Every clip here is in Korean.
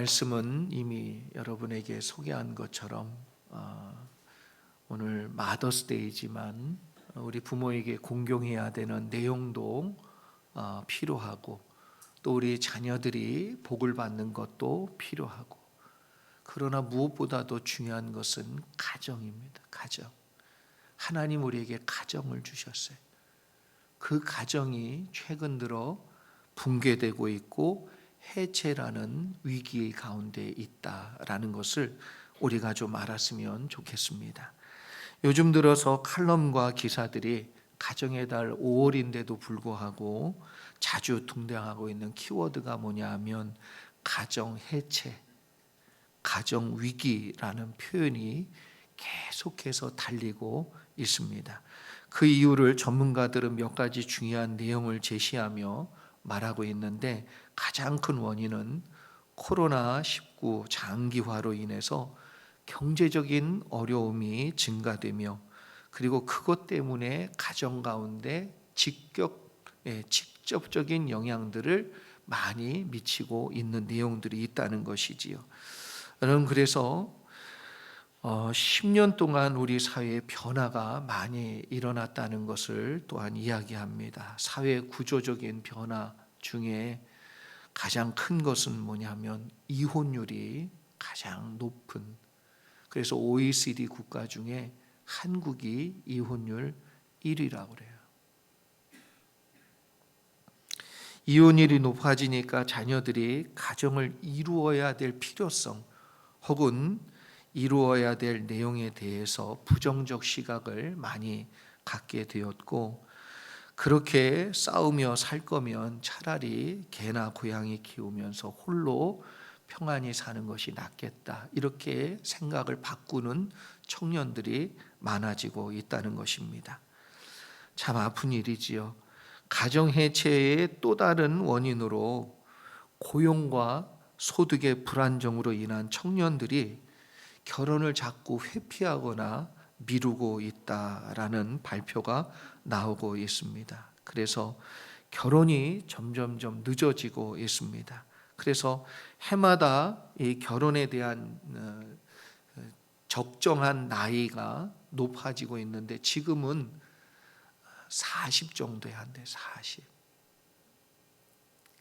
말씀은 이미 여러분에게 소개한 것처럼 오늘 마더스데이지만 우리 부모에게 공경해야 되는 내용도 필요하고 또 우리 자녀들이 복을 받는 것도 필요하고, 그러나 무엇보다도 중요한 것은 가정입니다. 가정. 하나님 우리에게 가정을 주셨어요. 그 가정이 최근 들어 붕괴되고 있고 해체라는 위기 가운데 있다라는 것을 우리가 좀 알았으면 좋겠습니다. 요즘 들어서 칼럼과 기사들이 가정의 달 5월인데도 불구하고 자주 등장하고 있는 키워드가 뭐냐 하면 가정 해체, 가정 위기라는 표현이 계속해서 달리고 있습니다. 그 이유를 전문가들은 몇 가지 중요한 내용을 제시하며 말하고 있는데, 가장 큰 원인은 코로나19 장기화로 인해서 경제적인 어려움이 증가되며, 그리고 그것 때문에 가정 가운데 직접적인 영향들을 많이 미치고 있는 내용들이 있다는 것이지요. 여러분, 그래서 10년 동안 우리 사회에 변화가 많이 일어났다는 것을 또한 이야기합니다. 사회 구조적인 변화 중에 가장 큰 것은 뭐냐면 이혼율이 가장 높은, 그래서 OECD 국가 중에 한국이 이혼율 1위라고 그래요. 이혼율이 높아지니까 자녀들이 가정을 이루어야 될 필요성 혹은 이루어야 될 내용에 대해서 부정적 시각을 많이 갖게 되었고, 그렇게 싸우며 살 거면 차라리 개나 고양이 키우면서 홀로 평안히 사는 것이 낫겠다, 이렇게 생각을 바꾸는 청년들이 많아지고 있다는 것입니다. 참 아픈 일이지요. 가정 해체의 또 다른 원인으로 고용과 소득의 불안정으로 인한 청년들이 결혼을 자꾸 회피하거나 미루고 있다라는 발표가 나오고 있습니다. 그래서 결혼이 점점점 늦어지고 있습니다. 그래서 해마다 이 결혼에 대한 적정한 나이가 높아지고 있는데, 지금은 40 정도에 한대. 40.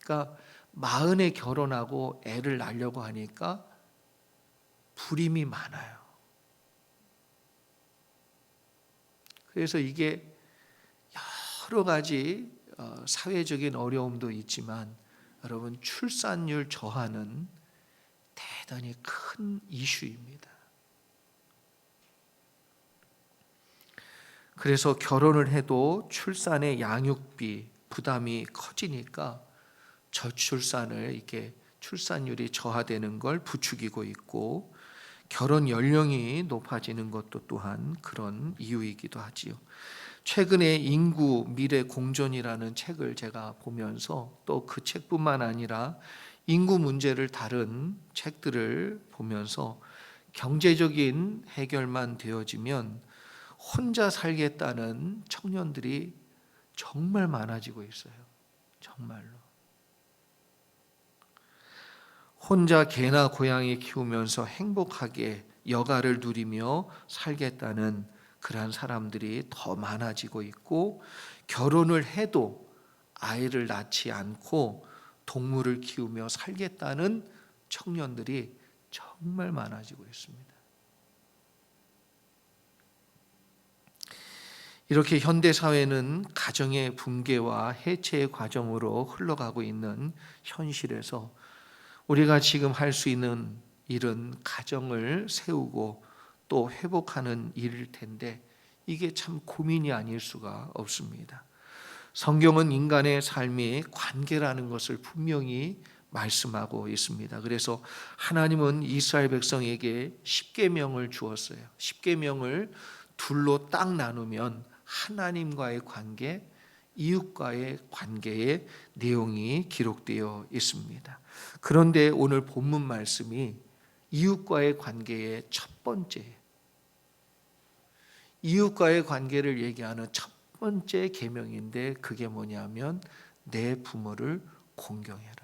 그러니까 40에 결혼하고 애를 낳으려고 하니까 불임이 많아요. 그래서 이게 여러 가지 사회적인 어려움도 있지만, 여러분, 출산율 저하는 대단히 큰 이슈입니다. 그래서 결혼을 해도 출산의 양육비 부담이 커지니까 저출산을, 이렇게 출산율이 저하되는 걸 부추기고 있고, 결혼 연령이 높아지는 것도 또한 그런 이유이기도 하지요. 최근에 인구 미래 공존이라는 책을 제가 보면서, 또 그 책뿐만 아니라 인구 문제를 다룬 책들을 보면서, 경제적인 해결만 되어지면 혼자 살겠다는 청년들이 정말 많아지고 있어요. 정말로. 혼자 개나 고양이 키우면서 행복하게 여가를 누리며 살겠다는 그러한 사람들이 더 많아지고 있고, 결혼을 해도 아이를 낳지 않고 동물을 키우며 살겠다는 청년들이 정말 많아지고 있습니다. 이렇게 현대사회는 가정의 붕괴와 해체의 과정으로 흘러가고 있는 현실에서 우리가 지금 할 수 있는 일은 가정을 세우고 또 회복하는 일일 텐데, 이게 참 고민이 아닐 수가 없습니다. 성경은 인간의 삶이 관계라는 것을 분명히 말씀하고 있습니다. 그래서 하나님은 이스라엘 백성에게 십계명을 주었어요. 십계명을 둘로 딱 나누면 하나님과의 관계, 이웃과의 관계의 내용이 기록되어 있습니다. 그런데 오늘 본문 말씀이 이웃과의 관계의 첫 번째, 이웃과의 관계를 얘기하는 첫 번째 계명인데, 그게 뭐냐면 내 부모를 공경해라.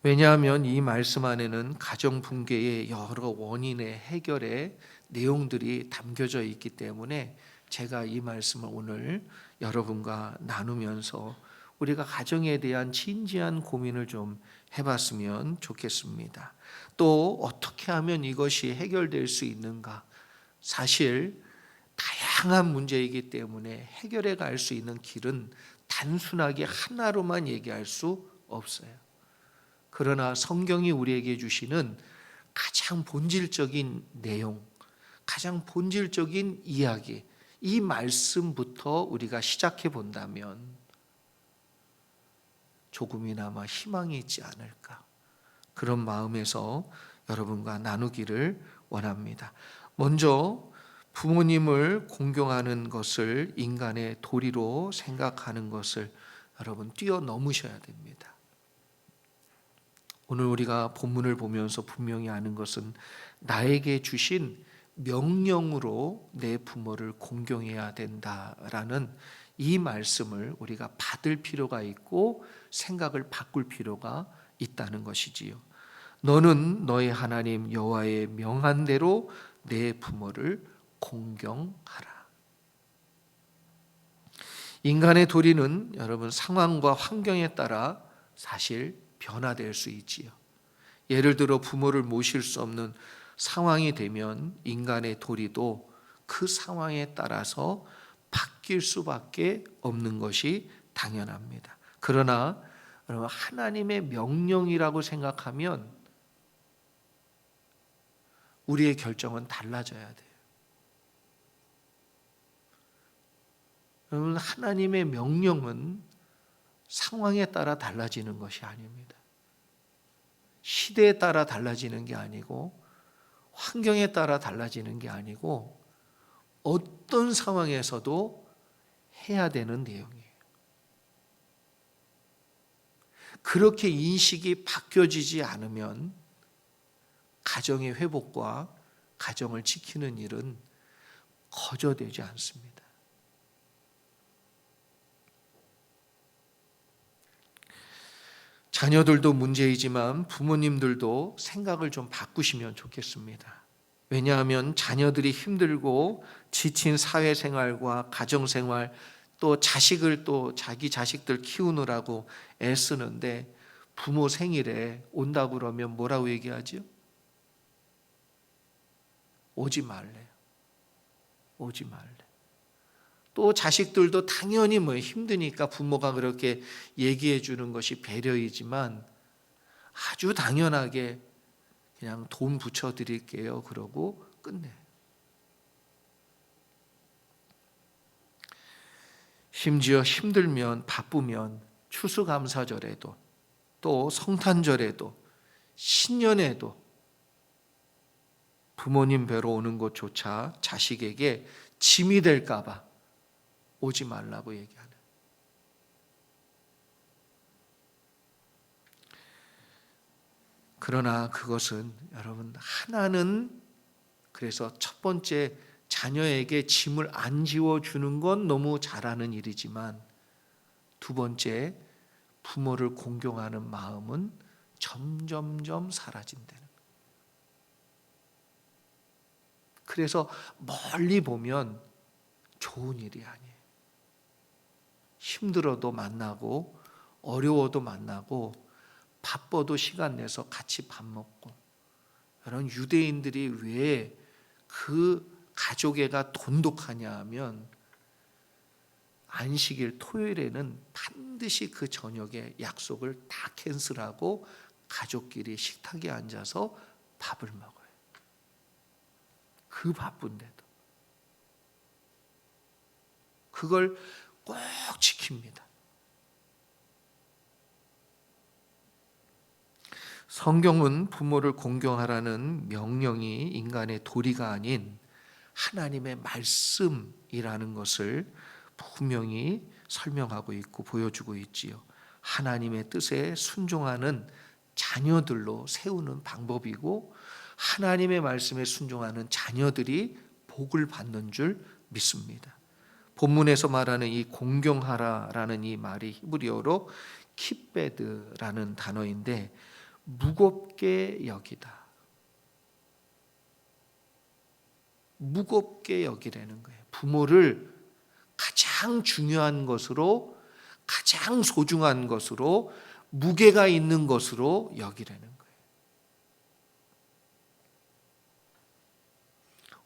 왜냐하면 이 말씀 안에는 가정 붕괴의 여러 원인의 해결의 내용들이 담겨져 있기 때문에 제가 이 말씀을 오늘 여러분과 나누면서 우리가 가정에 대한 진지한 고민을 좀 해봤으면 좋겠습니다. 또 어떻게 하면 이것이 해결될 수 있는가? 사실 다양한 문제이기 때문에 해결해 갈 수 있는 길은 단순하게 하나로만 얘기할 수 없어요. 그러나 성경이 우리에게 주시는 가장 본질적인 내용, 가장 본질적인 이야기, 이 말씀부터 우리가 시작해 본다면 조금이나마 희망이 있지 않을까, 그런 마음에서 여러분과 나누기를 원합니다. 먼저 부모님을 공경하는 것을 인간의 도리로 생각하는 것을 여러분 뛰어넘으셔야 됩니다. 오늘 우리가 본문을 보면서 분명히 아는 것은 나에게 주신 명령으로 내 부모를 공경해야 된다라는 이 말씀을 우리가 받을 필요가 있고 생각을 바꿀 필요가 있다는 것이지요. 너는 너의 하나님 여호와의 명한 대로 내 부모를 공경하라. 인간의 도리는 여러분 상황과 환경에 따라 사실 변화될 수 있지요. 예를 들어 부모를 모실 수 없는 상황이 되면 인간의 도리도 그 상황에 따라서 바뀔 수밖에 없는 것이 당연합니다. 그러나 여러분 하나님의 명령이라고 생각하면 우리의 결정은 달라져야 돼요. 여러분 하나님의 명령은 상황에 따라 달라지는 것이 아닙니다. 시대에 따라 달라지는 게 아니고 환경에 따라 달라지는 게 아니고 어떤 상황에서도 해야 되는 내용이에요. 그렇게 인식이 바뀌어지지 않으면 가정의 회복과 가정을 지키는 일은 거저되지 않습니다. 자녀들도 문제이지만 부모님들도 생각을 좀 바꾸시면 좋겠습니다. 왜냐하면 자녀들이 힘들고 지친 사회생활과 가정생활, 또 자식을 또 자기 자식들 키우느라고 애쓰는데 부모 생일에 온다고 그러면 뭐라고 얘기하죠? 오지 말래요. 오지 말래. 또 자식들도 당연히 힘드니까 부모가 그렇게 얘기해 주는 것이 배려이지만 아주 당연하게 그냥 돈 붙여 드릴게요 그러고 끝내. 심지어 힘들면 바쁘면 추수감사절에도 또 성탄절에도 신년에도 부모님 뵈러 오는 것조차 자식에게 짐이 될까 봐 오지 말라고 얘기하는. 그러나 그것은 여러분 하나는 그래서 첫 번째 자녀에게 짐을 안 지워주는 건 너무 잘하는 일이지만 두 번째 부모를 공경하는 마음은 점점점 사라진다는. 그래서 멀리 보면 좋은 일이 아니에요. 힘들어도 만나고 어려워도 만나고 바빠도 시간 내서 같이 밥 먹고. 여러분 유대인들이 왜 그 가족애가 돈독하냐 하면 안식일 토요일에는 반드시 그 저녁에 약속을 다 캔슬하고 가족끼리 식탁에 앉아서 밥을 먹어요. 그 바쁜데도 그걸 꼭 지킵니다. 성경은 부모를 공경하라는 명령이 인간의 도리가 아닌 하나님의 말씀이라는 것을 분명히 설명하고 있고 보여주고 있지요. 하나님의 뜻에 순종하는 자녀들로 세우는 방법이고 하나님의 말씀에 순종하는 자녀들이 복을 받는 줄 믿습니다. 본문에서 말하는 이 공경하라라는 이 말이 히브리어로 키베드라는 단어인데 무겁게 여기다. 무겁게 여기라는 거예요. 부모를 가장 중요한 것으로, 가장 소중한 것으로, 무게가 있는 것으로 여기라는 거예요.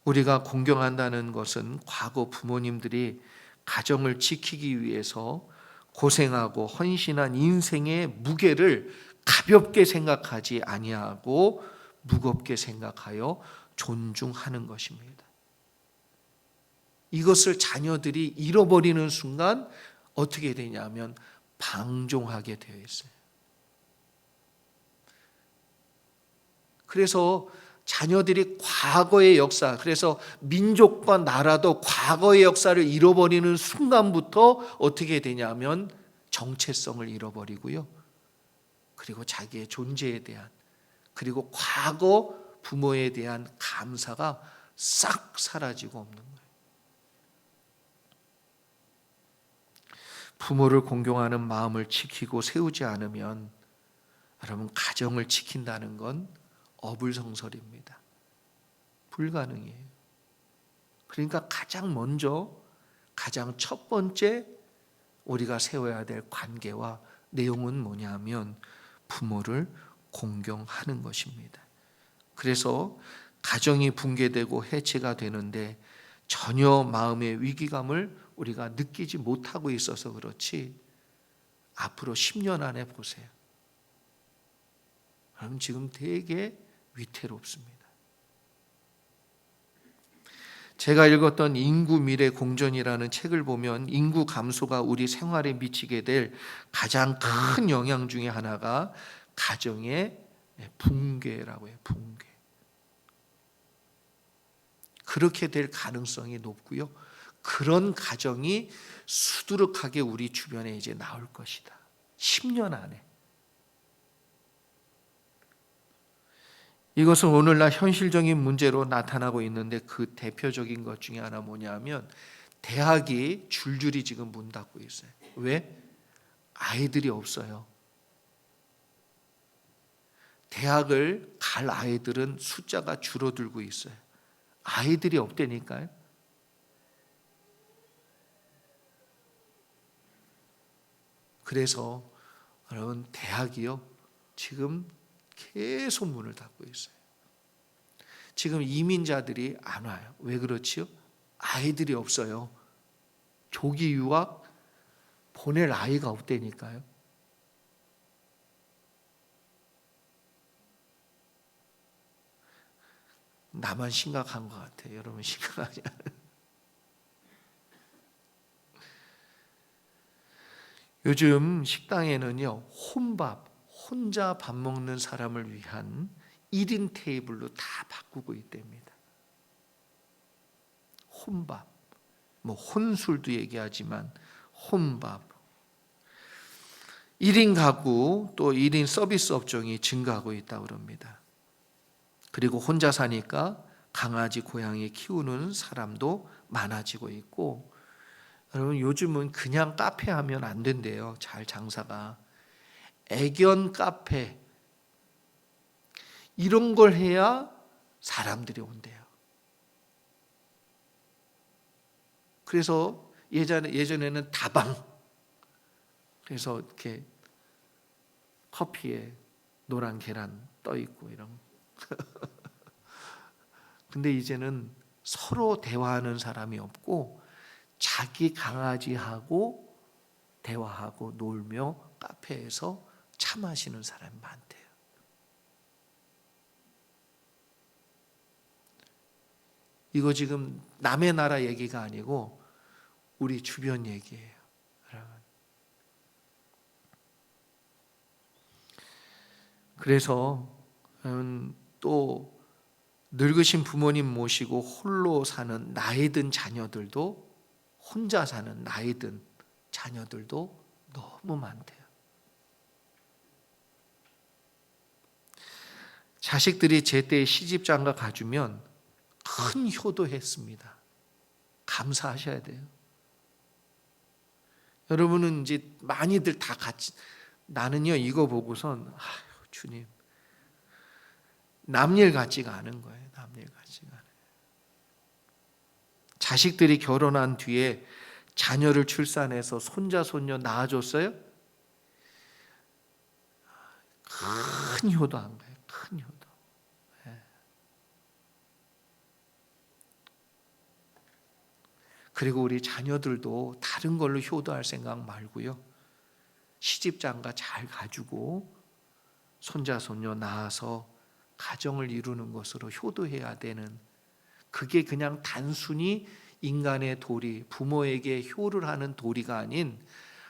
우리가 공경한다는 것은 과거 부모님들이 가정을 지키기 위해서 고생하고 헌신한 인생의 무게를 가볍게 생각하지 아니하고 무겁게 생각하여 존중하는 것입니다. 이것을 자녀들이 잃어버리는 순간 어떻게 되냐면 방종하게 되어 있어요. 그래서 자녀들이 과거의 역사, 그래서 민족과 나라도 과거의 역사를 잃어버리는 순간부터 어떻게 되냐면 정체성을 잃어버리고요. 그리고 자기의 존재에 대한, 그리고 과거 부모에 대한 감사가 싹 사라지고 없는 거예요. 부모를 공경하는 마음을 지키고 세우지 않으면 여러분, 가정을 지킨다는 건 어불성설입니다. 불가능해요. 그러니까 가장 먼저, 가장 첫 번째 우리가 세워야 될 관계와 내용은 뭐냐면 부모를 공경하는 것입니다. 그래서 가정이 붕괴되고 해체가 되는데 전혀 마음의 위기감을 우리가 느끼지 못하고 있어서 그렇지, 앞으로 10년 안에 보세요. 그럼 지금 되게 위태롭습니다. 제가 읽었던 인구 미래 공존이라는 책을 보면 인구 감소가 우리 생활에 미치게 될 가장 큰 영향 중에 하나가 가정의 붕괴라고 해요. 붕괴. 그렇게 될 가능성이 높고요. 그런 가정이 수두룩하게 우리 주변에 이제 나올 것이다. 10년 안에. 이것은 오늘날 현실적인 문제로 나타나고 있는데 그 대표적인 것 중에 하나 뭐냐면 대학이 줄줄이 지금 문 닫고 있어요. 왜? 아이들이 없어요. 대학을 갈 아이들은 숫자가 줄어들고 있어요. 아이들이 없다니까요. 그래서 여러분, 대학이요 지금 계속 문을 닫고 있어요. 지금 이민자들이 안 와요. 왜 그렇지요? 아이들이 없어요. 조기 유학 보낼 아이가 없다니까요. 나만 심각한 것 같아요. 여러분 심각하지 않아요? 요즘 식당에는요, 혼자 밥 먹는 사람을 위한 1인 테이블로 다 바꾸고 있답니다. 혼밥, 혼술도 얘기하지만 혼밥. 1인 가구 또 1인 서비스 업종이 증가하고 있다고 합니다. 그리고 혼자 사니까 강아지, 고양이 키우는 사람도 많아지고 있고, 여러분 요즘은 그냥 카페 하면 안 된대요. 잘 장사가. 애견 카페 이런 걸 해야 사람들이 온대요. 그래서 예전에는 다방, 그래서 이렇게 커피에 노란 계란 떠 있고 이런. 근데 이제는 서로 대화하는 사람이 없고 자기 강아지하고 대화하고 놀며 카페에서 차 마시는 사람이 많대요. 이거 지금 남의 나라 얘기가 아니고 우리 주변 얘기예요. 그래서 또 늙으신 부모님 모시고 홀로 사는 나이 든 자녀들도, 혼자 사는 나이 든 자녀들도 너무 많대요. 자식들이 제때 시집장가 가주면 큰 효도했습니다. 감사하셔야 돼요. 여러분은 이제 많이들 다 같이, 나는요 이거 보고선 주님 남일 같지가 않은 거예요. 남일 같지가 않아요. 자식들이 결혼한 뒤에 자녀를 출산해서 손자 손녀 낳아줬어요? 큰 효도한 거예요. 큰 효도. 그리고 우리 자녀들도 다른 걸로 효도할 생각 말고요. 시집장가 잘 가지고 손자 손녀 낳아서 가정을 이루는 것으로 효도해야 되는, 그게 그냥 단순히 인간의 도리, 부모에게 효를 하는 도리가 아닌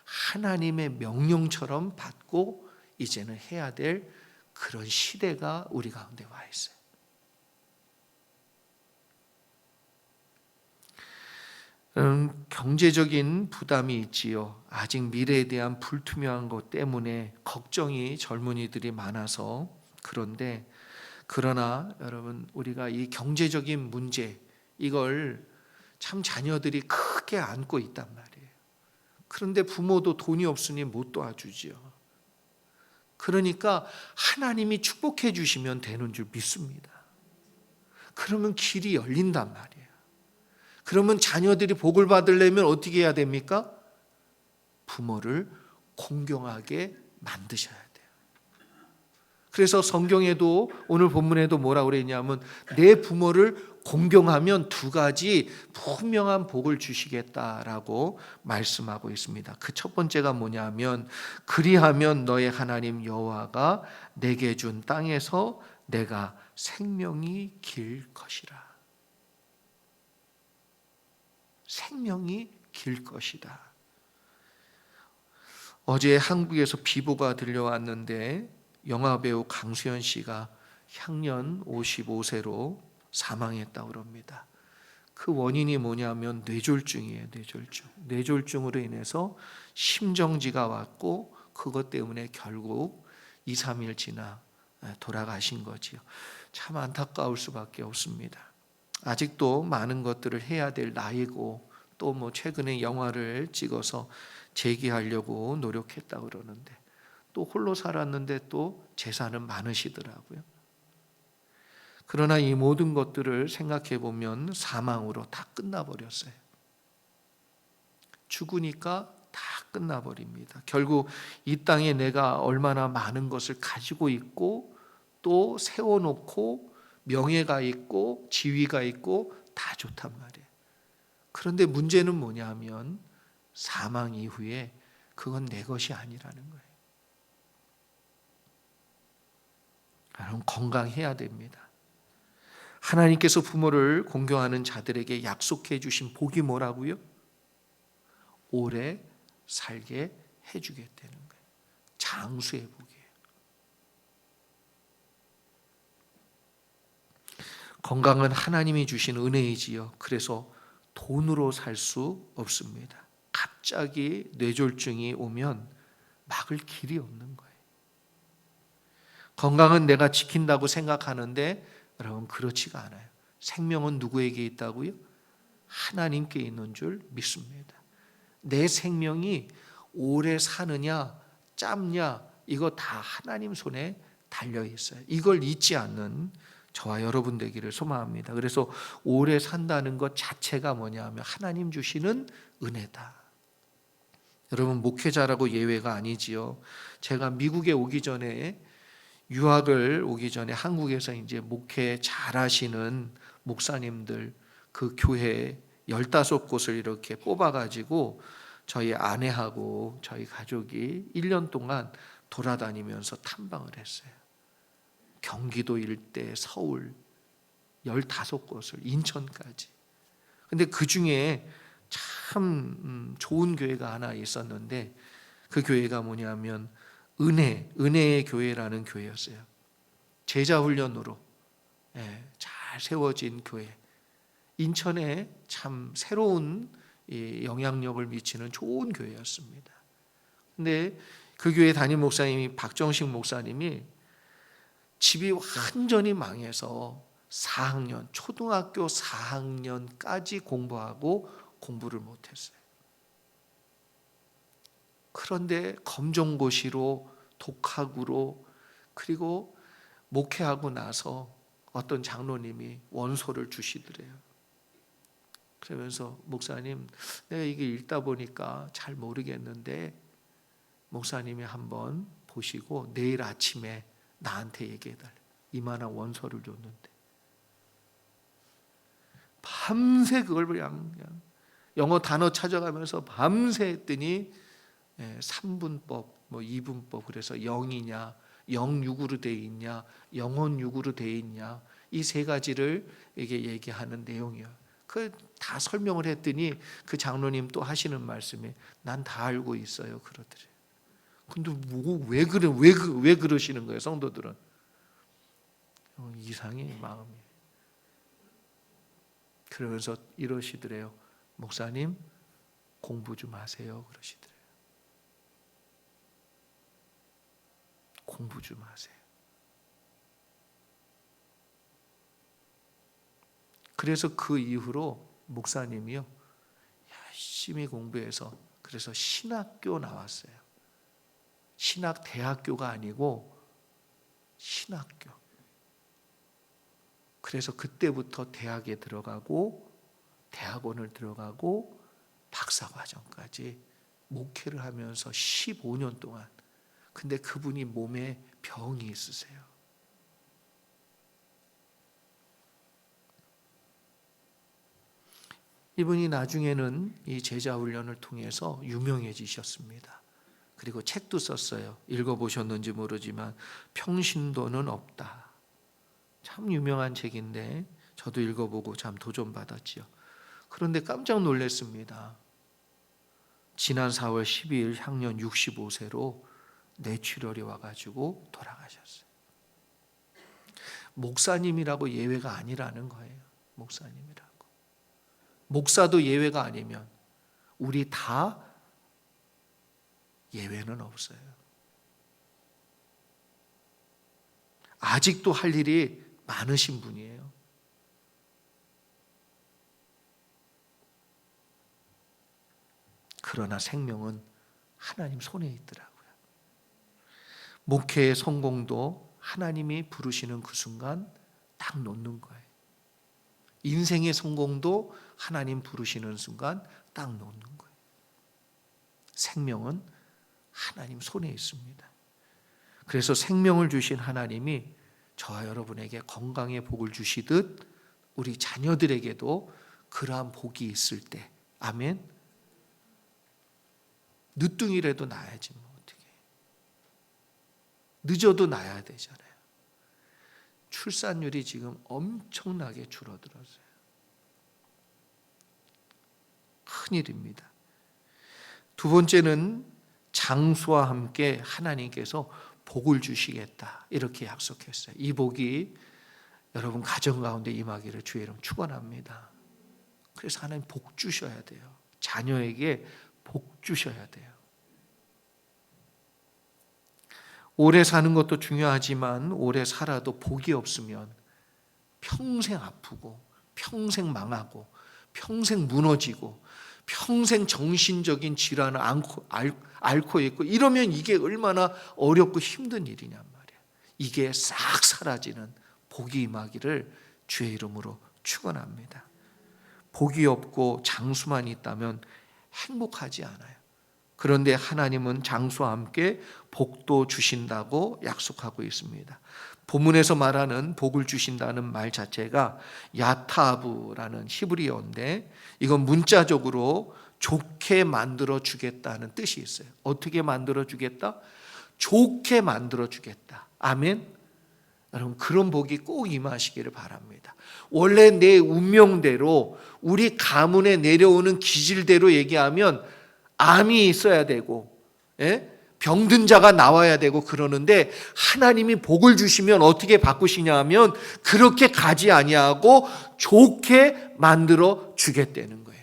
하나님의 명령처럼 받고 이제는 해야 될 그런 시대가 우리 가운데 와 있어요. 경제적인 부담이 있지요. 아직 미래에 대한 불투명한 것 때문에 걱정이 젊은이들이 많아서. 그러나 여러분, 우리가 이 경제적인 문제, 이걸 참 자녀들이 크게 안고 있단 말이에요. 그런데 부모도 돈이 없으니 못 도와주지요. 그러니까 하나님이 축복해 주시면 되는 줄 믿습니다. 그러면 길이 열린단 말이에요. 그러면 자녀들이 복을 받으려면 어떻게 해야 됩니까? 부모를 공경하게 만드셔야 돼요. 그래서 성경에도, 오늘 본문에도 뭐라고 그랬냐면, 내 부모를 공경하면 두 가지 분명한 복을 주시겠다라고 말씀하고 있습니다. 그 첫 번째가 뭐냐면, 그리하면 너의 하나님 여호와가 내게 준 땅에서 내가 생명이 길 것이라. 생명이 길 것이다. 어제 한국에서 비보가 들려왔는데 영화배우 강수연 씨가 향년 55세로 사망했다고 합니다. 그 원인이 뭐냐면 뇌졸중이에요. 뇌졸중으로 인해서 심정지가 왔고, 그것 때문에 결국 2, 3일 지나 돌아가신 거지요. 참 안타까울 수밖에 없습니다. 아직도 많은 것들을 해야 될 나이고, 또 뭐 최근에 영화를 찍어서 재기하려고 노력했다고 그러는데, 또 홀로 살았는데 또 재산은 많으시더라고요. 그러나 이 모든 것들을 생각해 보면 사망으로 다 끝나버렸어요. 죽으니까 다 끝나버립니다. 결국 이 땅에 내가 얼마나 많은 것을 가지고 있고, 또 세워놓고 명예가 있고 지위가 있고 다 좋단 말이에요. 그런데 문제는 뭐냐 하면 사망 이후에 그건 내 것이 아니라는 거예요. 여러분, 건강해야 됩니다. 하나님께서 부모를 공경하는 자들에게 약속해 주신 복이 뭐라고요? 오래 살게 해주겠다는 거예요. 장수의 복이에요. 건강은 하나님이 주신 은혜이지요. 그래서 돈으로 살 수 없습니다. 갑자기 뇌졸중이 오면 막을 길이 없는 거예요. 건강은 내가 지킨다고 생각하는데 여러분, 그렇지가 않아요. 생명은 누구에게 있다고요? 하나님께 있는 줄 믿습니다. 내 생명이 오래 사느냐 짧냐, 이거 다 하나님 손에 달려 있어요. 이걸 잊지 않는 저와 여러분 되기를 소망합니다. 그래서 오래 산다는 것 자체가 뭐냐면 하나님 주시는 은혜다. 여러분, 목회자라고 예외가 아니지요. 제가 미국에 오기 전에, 유학을 오기 전에 한국에서 이제 목회 잘하시는 목사님들, 그 교회 15곳을 이렇게 뽑아가지고 저희 아내하고 저희 가족이 1년 동안 돌아다니면서 탐방을 했어요. 경기도 일대, 서울 15곳을, 인천까지. 근데 그 중에 참 좋은 교회가 하나 있었는데, 그 교회가 뭐냐면 은혜의 교회라는 교회였어요. 제자훈련으로 잘 세워진 교회. 인천에 참 새로운 영향력을 미치는 좋은 교회였습니다. 근데 그 교회 담임 목사님이, 박정식 목사님이 집이 완전히 망해서 4학년, 초등학교 4학년까지 공부하고 공부를 못했어요. 그런데 검정고시로, 독학으로, 그리고 목회하고 나서 어떤 장로님이 원소를 주시더래요. 그러면서 목사님, 내가 이게 읽다 보니까 잘 모르겠는데 목사님이 한번 보시고 내일 아침에 나한테 얘기해달래. 이만한 원서를 줬는데 밤새 그걸 그냥 영어 단어 찾아가면서 밤새 했더니 3분법, 뭐 2분법, 그래서 0이냐 0육으로 돼 있냐 영혼육으로 돼 있냐, 이 세 가지를 이게 얘기하는 내용이에요. 그 다 설명을 했더니 그 장로님 또 하시는 말씀이 난 다 알고 있어요 그러더래요. 근데 왜 그러시는 거예요 성도들은? 이상해 마음이. 그러면서 이러시더래요. 목사님 공부 좀 하세요 그러시더래요. 공부 좀 하세요. 그래서 그 이후로 목사님이요 열심히 공부해서 그래서 신학교 나왔어요. 신학대학교가 아니고 신학교. 그래서 그때부터 대학에 들어가고 대학원을 들어가고 박사과정까지 목회를 하면서 15년 동안. 근데 그분이 몸에 병이 있으세요. 이분이 나중에는 이 제자 훈련을 통해서 유명해지셨습니다. 그리고 책도 썼어요. 읽어보셨는지 모르지만 평신도는 없다. 참 유명한 책인데 저도 읽어보고 참 도전받았지요. 그런데 깜짝 놀랐습니다. 지난 4월 12일 향년 65세로 뇌출혈이 와가지고 돌아가셨어요. 목사님이라고 예외가 아니라는 거예요. 목사님이라고. 목사도 예외가 아니면 우리 다 예외는 없어요. 아직도 할 일이 많으신 분이에요. 그러나 생명은 하나님 손에 있더라고요. 목회의 성공도 하나님이 부르시는 그 순간 딱 놓는 거예요. 인생의 성공도 하나님 부르시는 순간 딱 놓는 거예요. 생명은 하나님 손에 있습니다. 그래서 생명을 주신 하나님이 저와 여러분에게 건강의 복을 주시듯 우리 자녀들에게도 그러한 복이 있을 때, 아멘. 늦둥이라도 낳아야지 뭐 어떻게. 늦어도 낳아야 되잖아요. 출산율이 지금 엄청나게 줄어들었어요. 큰일입니다. 두 번째는 장수와 함께 하나님께서 복을 주시겠다 이렇게 약속했어요. 이 복이 여러분 가정 가운데 임하기를 주의 이름 축원합니다. 그래서 하나님 복 주셔야 돼요. 자녀에게 복 주셔야 돼요. 오래 사는 것도 중요하지만 오래 살아도 복이 없으면 평생 아프고 평생 망하고 평생 무너지고 평생 정신적인 질환을 앓고 있고 이러면 이게 얼마나 어렵고 힘든 일이냔 말이야. 이게 싹 사라지는 복이 임하기를 주의 이름으로 축원합니다. 복이 없고 장수만 있다면 행복하지 않아요. 그런데 하나님은 장수와 함께 복도 주신다고 약속하고 있습니다. 본문에서 말하는 복을 주신다는 말 자체가 야타브라는 히브리어인데 이건 문자적으로 좋게 만들어 주겠다는 뜻이 있어요. 어떻게 만들어 주겠다? 좋게 만들어 주겠다. 아멘. 여러분 그런 복이 꼭 임하시기를 바랍니다. 원래 내 운명대로 우리 가문에 내려오는 기질대로 얘기하면 암이 있어야 되고 병든 자가 나와야 되고 그러는데 하나님이 복을 주시면 어떻게 바꾸시냐 하면 그렇게 가지 아니하고 좋게 만들어 주겠다는 거예요.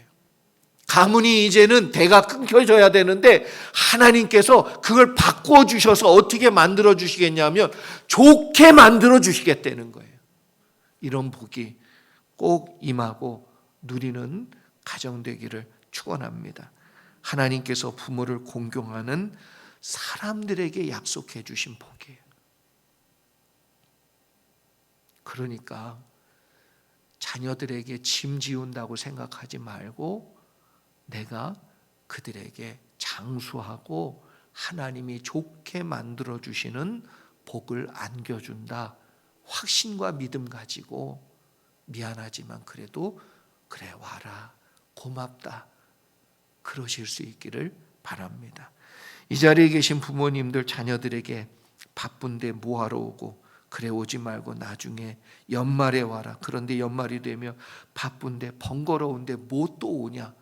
가문이 이제는 대가 끊겨져야 되는데 하나님께서 그걸 바꿔 주셔서 어떻게 만들어 주시겠냐면 좋게 만들어 주시겠다는 거예요. 이런 복이 꼭 임하고 누리는 가정 되기를 축원합니다. 하나님께서 부모를 공경하는 사람들에게 약속해 주신 복이에요. 그러니까 자녀들에게 짐 지운다고 생각하지 말고 내가 그들에게 장수하고 하나님이 좋게 만들어 주시는 복을 안겨준다. 확신과 믿음 가지고 미안하지만 그래도 그래 와라 고맙다 그러실 수 있기를 바랍니다. 이 자리에 계신 부모님들 자녀들에게 바쁜데 뭐하러 오고 그래 오지 말고 나중에 연말에 와라. 그런데 연말이 되면 바쁜데 번거로운데 뭐 또 오냐.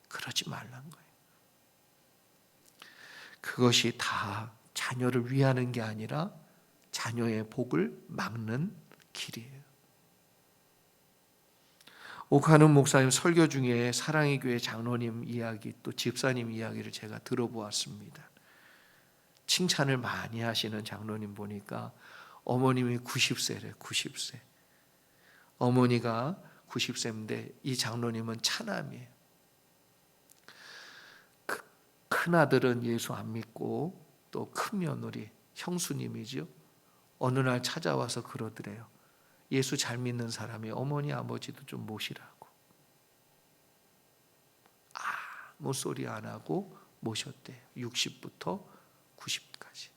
그러지 말란 거예요. 그것이 다 자녀를 위하는 게 아니라 자녀의 복을 막는 길이에요. 옥하는 목사님 설교 중에 사랑의 교회 장로님 이야기 또 집사님 이야기를 제가 들어보았습니다. 칭찬을 많이 하시는 장로님 보니까 어머님이 90세래. 90세. 어머니가 90세인데 이 장로님은 차남이에요. 큰아들은 예수 안 믿고 또 큰며느리 형수님이죠. 어느 날 찾아와서 그러더래요. 예수 잘 믿는 사람이 어머니 아버지도 좀 모시라고. 아무 소리 안 하고 모셨대요. 60부터 90까지.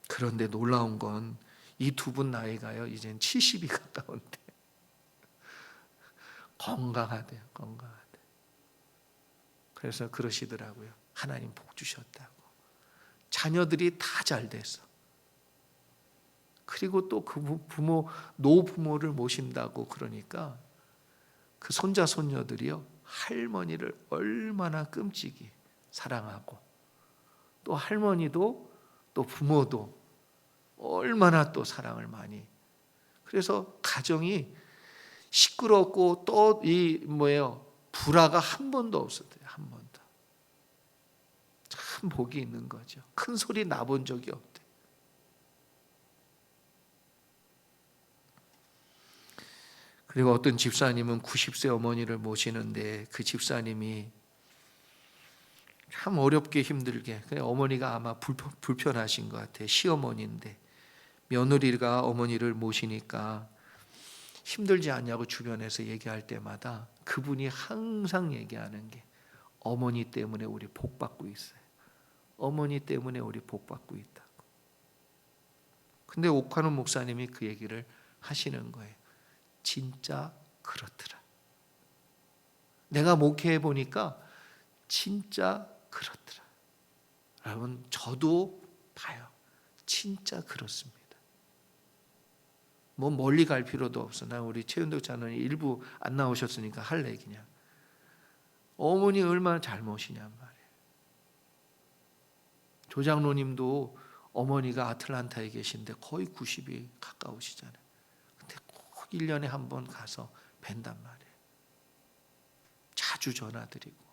그런데 놀라운 건 이 두 분 나이가요. 이젠 70이 가까운데 건강하대요. 건강하대. 그래서 그러시더라고요. 하나님 복 주셨다고. 자녀들이 다 잘 됐어. 그리고 또 그 노부모를 모신다고 그러니까 그 손자 손녀들이요. 할머니를 얼마나 끔찍이 사랑하고 또 할머니도 또 부모도 얼마나 또 사랑을 많이. 그래서 가정이 시끄럽고 또 불화가 한 번도 없었대요. 한 번도. 참 복이 있는 거죠. 큰 소리 나본 적이 없대. 그리고 어떤 집사님은 90세 어머니를 모시는데 그 집사님이 참 어렵게 힘들게 어머니가 아마 불편하신 것 같아요. 시어머니인데 며느리가 어머니를 모시니까 힘들지 않냐고 주변에서 얘기할 때마다 그분이 항상 얘기하는 게 어머니 때문에 우리 복 받고 있어요. 어머니 때문에 우리 복 받고 있다고. 근데 옥하는 목사님이 그 얘기를 하시는 거예요. 진짜 그렇더라. 내가 목회해 보니까 진짜 그렇더라. 여러분 저도 봐요. 진짜 그렇습니다. 뭐 멀리 갈 필요도 없어. 나 우리 최윤덕 장로님 일부 안 나오셨으니까 할래 그냥. 어머니 얼마나 잘 모시냔 말이에요. 조 장로님도 어머니가 아틀란타에 계신데 거의 90이 가까우시잖아요. 근데 꼭 1년에 한 번 가서 뵌단 말이에요. 자주 전화드리고.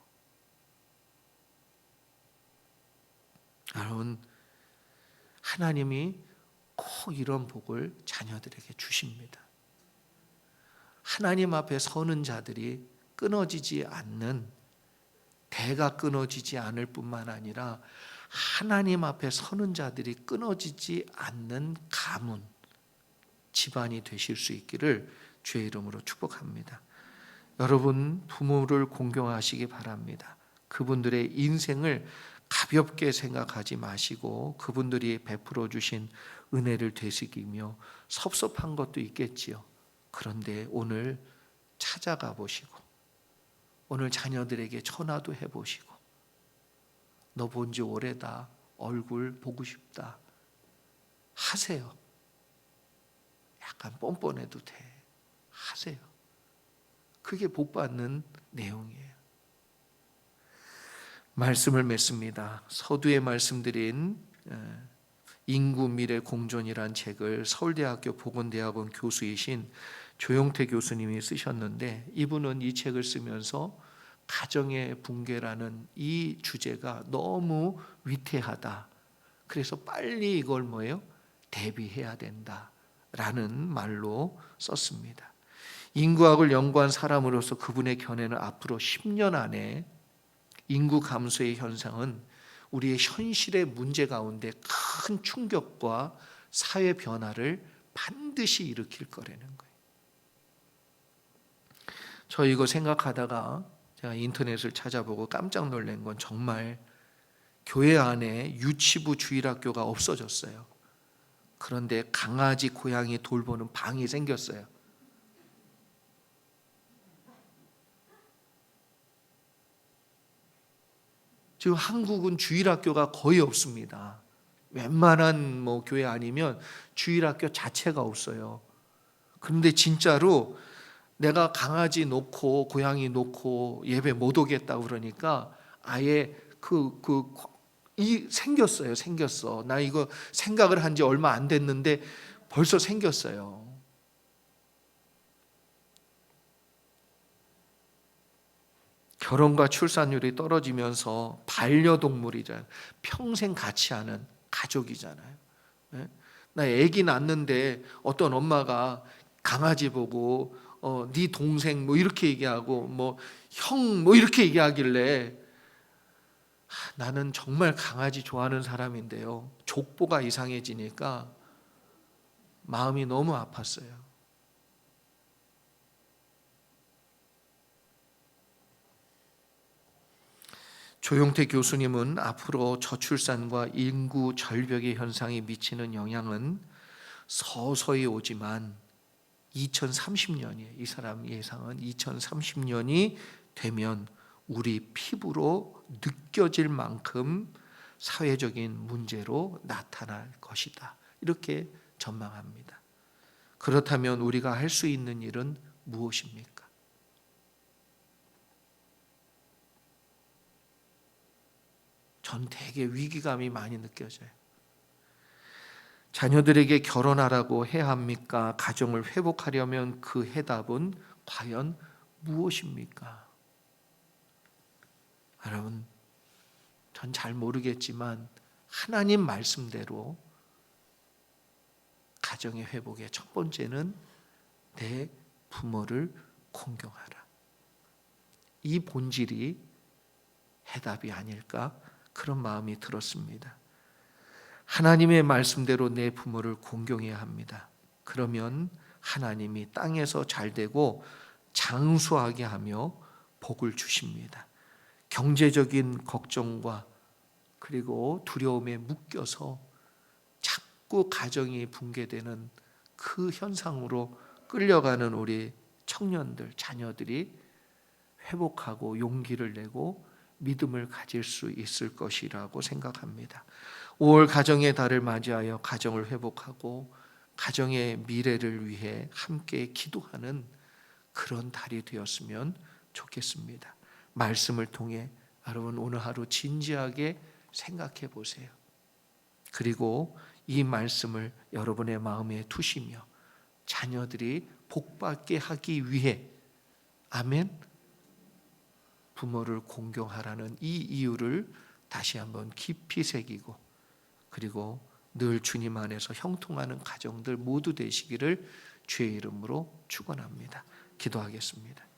여러분 하나님이 꼭 이런 복을 자녀들에게 주십니다. 하나님 앞에 서는 자들이 끊어지지 않는, 대가 끊어지지 않을 뿐만 아니라 하나님 앞에 서는 자들이 끊어지지 않는 가문, 집안이 되실 수 있기를 주의 이름으로 축복합니다. 여러분 부모를 공경하시기 바랍니다. 그분들의 인생을 가볍게 생각하지 마시고 그분들이 베풀어 주신 은혜를 되새기며 섭섭한 것도 있겠지요. 그런데 오늘 찾아가 보시고 오늘 자녀들에게 전화도 해보시고 너 본 지 오래다. 얼굴 보고 싶다. 하세요. 약간 뻔뻔해도 돼. 하세요. 그게 복받는 내용이에요. 말씀을 맺습니다. 서두에 말씀드린 인구 미래 공존이란 책을 서울대학교 보건대학원 교수이신 조용태 교수님이 쓰셨는데 이분은 이 책을 쓰면서 가정의 붕괴라는 이 주제가 너무 위태하다. 그래서 빨리 이걸 대비해야 된다라는 말로 썼습니다. 인구학을 연구한 사람으로서 그분의 견해는 앞으로 10년 안에 인구 감소의 현상은 우리의 현실의 문제 가운데 큰 충격과 사회 변화를 반드시 일으킬 거라는 거예요. 저 이거 생각하다가 제가 인터넷을 찾아보고 깜짝 놀란 건 정말 교회 안에 유치부 주일학교가 없어졌어요. 그런데 강아지, 고양이 돌보는 방이 생겼어요. 지금 한국은 주일학교가 거의 없습니다. 웬만한 교회 아니면 주일학교 자체가 없어요. 그런데 진짜로 내가 강아지 놓고 고양이 놓고 예배 못 오겠다 그러니까 아예 생겼어. 나 이거 생각을 한 지 얼마 안 됐는데 벌써 생겼어요. 결혼과 출산율이 떨어지면서 반려동물이잖아요. 평생 같이 하는 가족이잖아요. 나 아기 낳는데 어떤 엄마가 강아지 보고 네 동생 이렇게 얘기하고 형 이렇게 얘기하길래 나는 정말 강아지 좋아하는 사람인데요. 족보가 이상해지니까 마음이 너무 아팠어요. 조용태 교수님은 앞으로 저출산과 인구 절벽의 현상이 미치는 영향은 서서히 오지만 2030년이에요. 이 사람 예상은 2030년이 되면 우리 피부로 느껴질 만큼 사회적인 문제로 나타날 것이다. 이렇게 전망합니다. 그렇다면 우리가 할 수 있는 일은 무엇입니까? 전 되게 위기감이 많이 느껴져요. 자녀들에게 결혼하라고 해야 합니까? 가정을 회복하려면 그 해답은 과연 무엇입니까? 여러분, 전 잘 모르겠지만 하나님 말씀대로 가정의 회복의 첫 번째는 내 부모를 공경하라. 이 본질이 해답이 아닐까? 그런 마음이 들었습니다. 하나님의 말씀대로 내 부모를 공경해야 합니다. 그러면 하나님이 땅에서 잘되고 장수하게 하며 복을 주십니다. 경제적인 걱정과 그리고 두려움에 묶여서 자꾸 가정이 붕괴되는 그 현상으로 끌려가는 우리 청년들, 자녀들이 회복하고 용기를 내고 믿음을 가질 수 있을 것이라고 생각합니다. 5월 가정의 달을 맞이하여 가정을 회복하고 가정의 미래를 위해 함께 기도하는 그런 달이 되었으면 좋겠습니다. 말씀을 통해 여러분 오늘 하루 진지하게 생각해 보세요. 그리고 이 말씀을 여러분의 마음에 두시며 자녀들이 복받게 하기 위해 아멘 부모를 공경하라는 이 이유를 다시 한번 깊이 새기고 그리고 늘 주님 안에서 형통하는 가정들 모두 되시기를 주의 이름으로 축원합니다. 기도하겠습니다.